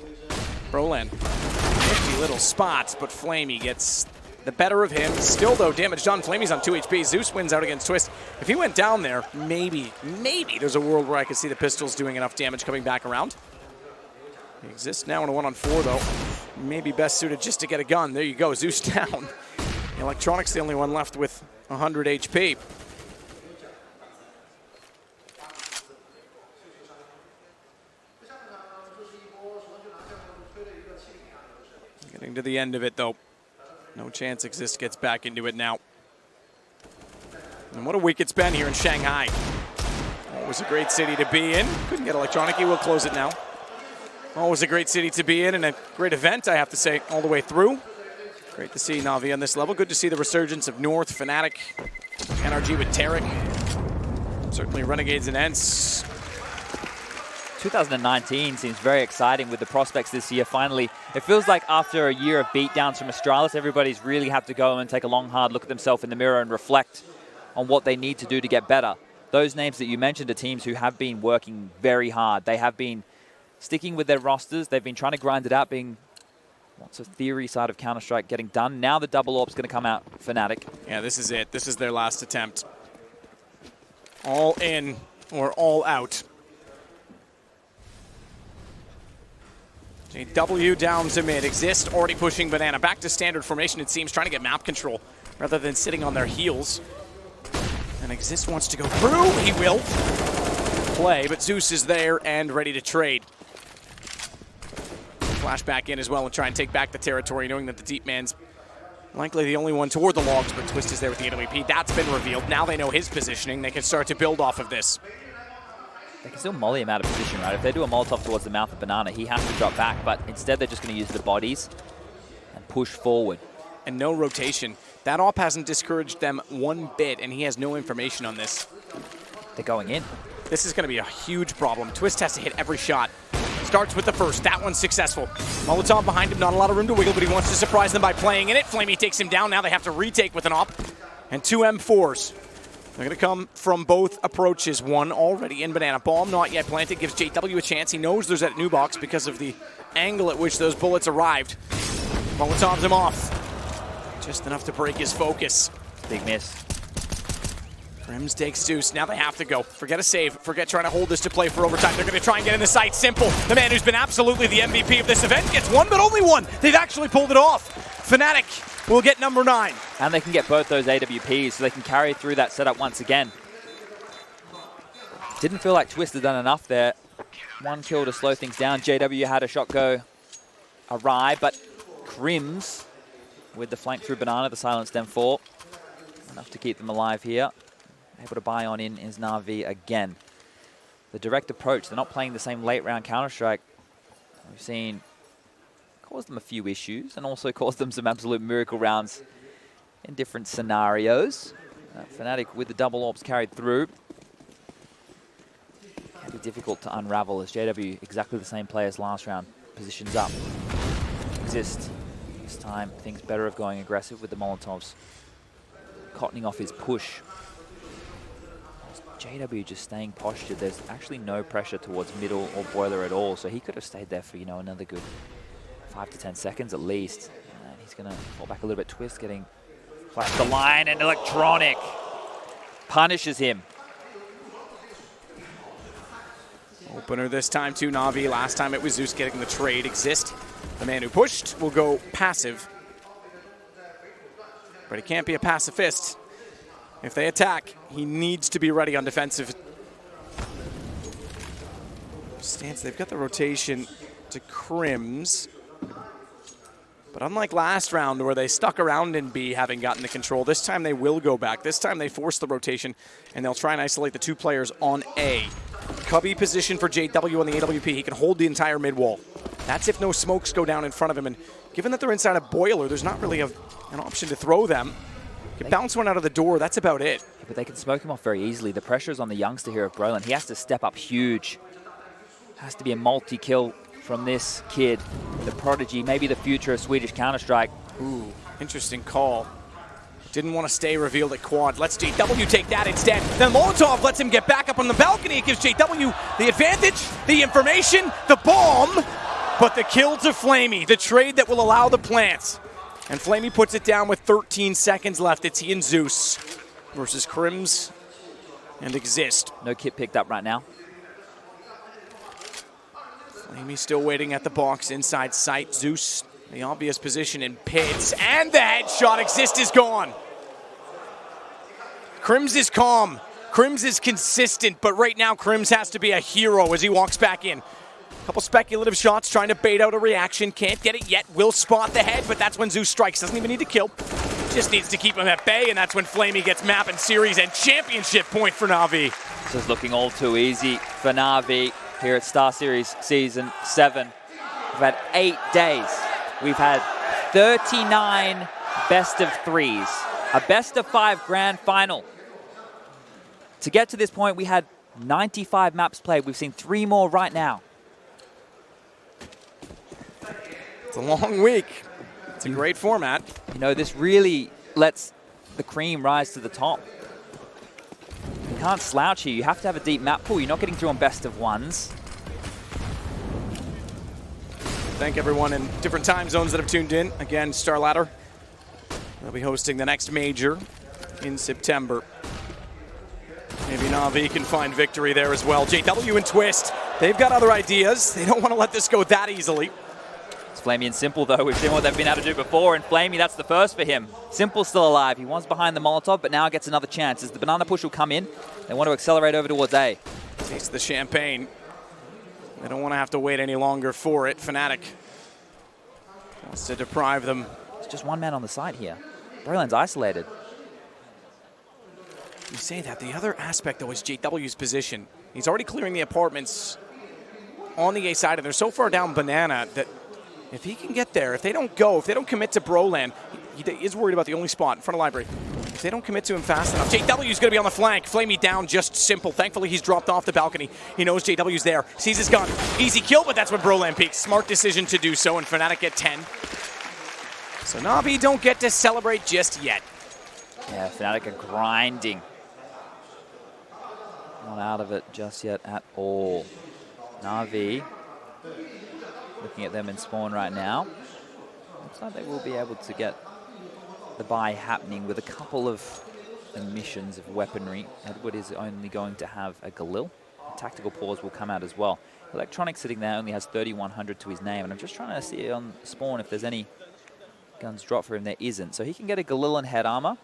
Brolan, nifty little spots, but Flamey gets the better of him. Still, though, damage done. Flamey's on 2 HP. Zeus wins out against Twist. If he went down there, maybe there's a world where I could see the pistols doing enough damage coming back around. He exists now in a 1-on-4, though. Maybe best suited just to get a gun. There you go, Zeus down. Electronic's the only one left with 100 HP. Getting to the end of it, though. No chance Exist gets back into it now. And what a week it's been here in Shanghai. Always a great city to be in. Couldn't get Electronic. He will close it now. Always a great city to be in and a great event, I have to say, all the way through. Great to see Navi on this level. Good to see the resurgence of North, Fnatic, NRG with Tarek. Certainly Renegades and Ents. 2019 seems very exciting with the prospects this year. Finally, it feels like after a year of beatdowns from Astralis, everybody's really had to go and take a long, hard look at themselves in the mirror and reflect on what they need to do to get better. Those names that you mentioned are teams who have been working very hard. They have been sticking with their rosters. They've been trying to grind it out, being lots of theory side of Counter-Strike getting done. Now the double AWP's going to come out, Fnatic. Yeah, this is it. This is their last attempt. All in or all out. JW down to mid. Exist already pushing Banana. Back to standard formation, it seems, trying to get map control rather than sitting on their heels. And Exist wants to go through. He will play, but Zeus is there and ready to trade. Flash back in as well and try and take back the territory, knowing that the deep man's likely the only one toward the logs, but Twist is there with the AWP. That's been revealed. Now they know his positioning. They can start to build off of this. They can still molly him out of position, right? If they do a Molotov towards the mouth of Banana, he has to drop back, but instead they're just going to use the bodies and push forward. And no rotation. That AWP hasn't discouraged them one bit, and he has no information on this. They're going in. This is going to be a huge problem. Twist has to hit every shot. Starts with the first. That one's successful. Molotov behind him, not a lot of room to wiggle, but he wants to surprise them by playing in it. Flamey takes him down. Now they have to retake with an AWP. And 2 M4s. They're going to come from both approaches. One already in Banana. Bomb not yet planted. Gives JW a chance. He knows there's that new box because of the angle at which those bullets arrived. Molotovs him off. Just enough to break his focus. Big miss. Crims takes Zeus. Now they have to go. Forget a save. Forget trying to hold this to play for overtime. They're going to try and get in the sight. Simple. The man who's been absolutely the MVP of this event gets one, but only one. They've actually pulled it off. Fnatic will get number 9. And they can get both those AWPs, so they can carry through that setup once again. Didn't feel like Twist had done enough there. 1 kill to slow things down. JW had a shot go awry, but Crims with the flank through Banana, the silenced M4. Enough to keep them alive here. Able to buy on in is Navi again. The direct approach, they're not playing the same late round Counter-Strike we've seen caused them a few issues and also caused them some absolute miracle rounds in different scenarios. Fnatic with the double AWPs carried through. Can be difficult to unravel as JW, exactly the same play as last round, positions up. Exist. This time, things better of going aggressive with the Molotovs. Cottoning off his push. JW just staying postured. There's actually no pressure towards middle or boiler at all, so he could have stayed there for, you know, another good 5 to 10 seconds at least. And he's going to fall back a little bit. Twist getting flashed the line, and Electronic punishes him. Opener this time to Navi. Last time it was Zeus getting the trade. Exist, the man who pushed, will go passive. But he can't be a pacifist. If they attack, he needs to be ready on defensive stance. They've got the rotation to Crims. But unlike last round where they stuck around in B having gotten the control, this time they will go back. This time they force the rotation, and they'll try and isolate the 2 players on A. Cubby position for JW on the AWP. He can hold the entire mid wall. That's if no smokes go down in front of him. And given that they're inside a boiler, there's not really an option to throw them. You bounce one out of the door, that's about it. Yeah, but they can smoke him off very easily. The pressure is on the youngster here of Brolan. He has to step up huge. Has to be a multi-kill from this kid. The prodigy, maybe the future of Swedish Counter-Strike. Ooh, interesting call. Didn't want to stay revealed at quad. Lets JW take that instead. Then Molotov lets him get back up on the balcony. It gives JW the advantage, the information, the bomb, but the kill to Flamey, the trade that will allow the plants. And Flamey puts it down with 13 seconds left. It's he and Zeus versus Crims and Exist. No kit picked up right now. Flamey still waiting at the box inside sight. Zeus, the obvious position in pits, and the headshot. Exist is gone. Crims is calm. Crims is consistent, but right now Crims has to be a hero as he walks back in. Couple speculative shots trying to bait out a reaction. Can't get it yet. Will spot the head, but that's when Zeus strikes. Doesn't even need to kill. Just needs to keep him at bay, and that's when Flamey gets map and series and championship point for Navi. This is looking all too easy for Navi here at StarSeries Season 7. We've had 8 days. We've had 39 best of 3s. A best of 5 grand final. To get to this point, we had 95 maps played. We've seen 3 more right now. It's a long week. It's a great format. You know, this really lets the cream rise to the top. You can't slouch here. You have to have a deep map pool. You're not getting through on best of 1s. Thank everyone in different time zones that have tuned in. Again, Star Ladder. They'll be hosting the next major in September. Maybe Navi can find victory there as well. JW and Twist, they've got other ideas. They don't want to let this go that easily. It's Flamey and Simple, though. We've seen what they've been able to do before, and Flamey, that's the first for him. Simple's still alive. He was behind the Molotov, but now gets another chance. As the banana push will come in, they want to accelerate over towards A. Taste the champagne. They don't want to have to wait any longer for it. Fnatic wants to deprive them. It's just one man on the side here. Broland's isolated. You say that. The other aspect, though, is JW's position. He's already clearing the apartments on the A side, and they're so far down banana that if he can get there, if they don't commit to Broland, he is worried about the only spot in front of library. If they don't commit to him fast enough, JW's going to be on the flank. Flamey down, just Simple. Thankfully, he's dropped off the balcony. He knows JW's there. Sees his gun. Easy kill, but that's when Broland peaks. Smart decision to do so, and Fnatic get 10. So Navi don't get to celebrate just yet. Yeah, Fnatic are grinding. Not out of it just yet at all. Navi, looking at them in spawn right now. Looks like they will be able to get the buy happening with a couple of emissions of weaponry. Edward is only going to have a Galil. A tactical pause will come out as well. Electronic sitting there only has 3,100 to his name, and I'm just trying to see on spawn if there's any guns drop for him. There isn't. So he can get a Galil and head armor.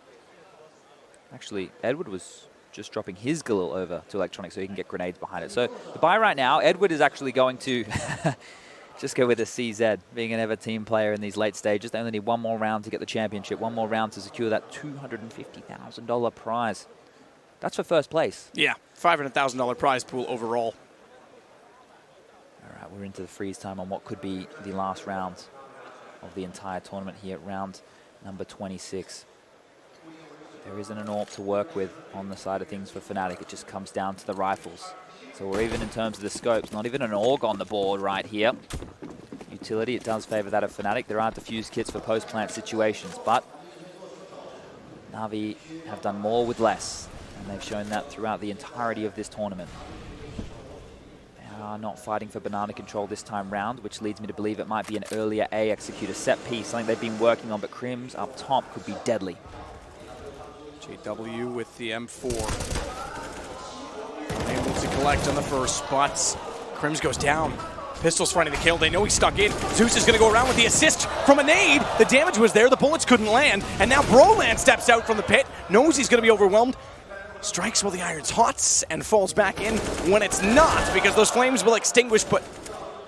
Actually, Edward was just dropping his Galil over to Electronic so he can get grenades behind it. So the buy right now, Edward is actually going to just go with a CZ, being an ever team player in these late stages. They only need one more round to get the championship, one more round to secure that $250,000 prize. That's for first place. Yeah, $500,000 prize pool overall. All right, we're into the freeze time on what could be the last round of the entire tournament here, round number 26. There isn't an AWP to work with on the side of things for Fnatic. It just comes down to the rifles. So we're even in terms of the scopes. Not even an AUG on the board right here. Utility, it does favor that of Fnatic. There are diffuse kits for post-plant situations, but Navi have done more with less, and they've shown that throughout the entirety of this tournament. They are not fighting for banana control this time round, which leads me to believe it might be an earlier A executor set piece, something they've been working on, but Crims up top could be deadly. JW with the M4. Able to collect on the first spots. Crims goes down. Pistol's finding the kill. They know he's stuck in. Zeus is going to go around with the assist from a nade. The damage was there. The bullets couldn't land. And now Broland steps out from the pit. Knows he's going to be overwhelmed. Strikes while the iron's hot and falls back in when it's not, because those flames will extinguish, but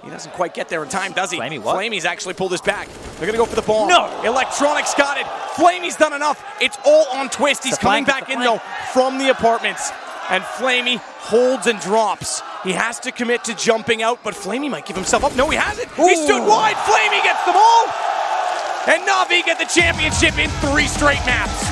he doesn't quite get there in time, does he? Flamey, what? Flamey's actually pulled his back. They're going to go for the bomb. No! Electronics got it. Flamey's done enough. It's all on Twist. He's coming back in, though, from the apartments. And Flamey holds and drops. He has to commit to jumping out, but Flamey might give himself up. No, he hasn't. Ooh. He stood wide. Flamey gets them all. And Navi get the championship in 3 straight maps.